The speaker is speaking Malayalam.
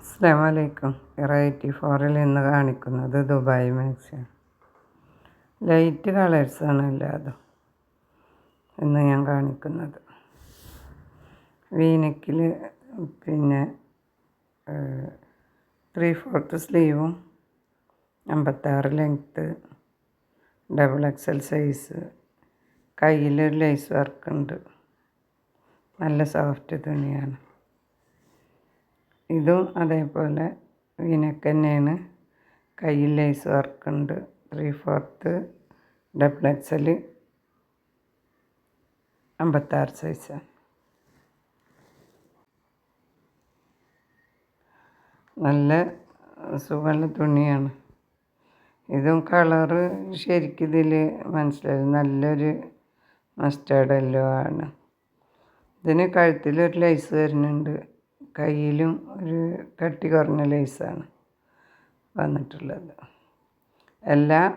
അസ്സലാമു അലൈക്കും. ഇറ 84 ഇന്ന് കാണിക്കുന്നത് ദുബായ് മാക്സിയാണ്. ലൈറ്റ് കളേഴ്സാണ് എല്ലാതും ഇന്ന് ഞാൻ കാണിക്കുന്നത്. വീനെക്കിൽ പിന്നെ 3/4 സ്ലീവും 56 ലെങ്ത്ത്, XXL സൈസ്. കയ്യിലൊരു ലേസ് വർക്കുണ്ട്. നല്ല സോഫ്റ്റ് തുണിയാണ്. ഇതും അതേപോലെ വീനെക്ക് തന്നെയാണ്. കയ്യിൽ ലേസ് വർക്കുണ്ട്. 3/4 XXL 56 സൈസാണ്. നല്ല സുഖമുള്ള തുണിയാണ്. ഇതും കളറ് ശരിക്കും ഇതിൽ മനസ്സിലായി. നല്ലൊരു മസ്റ്റാർഡ് യെല്ലോ ആണ്. ഇതിന് കഴുത്തിലൊരു ലേസ് വരുന്നുണ്ട്. കയ്യിലും ഒരു കട്ടി കുറഞ്ഞ ലേസാണ് വന്നിട്ടുള്ളത്. എല്ലാം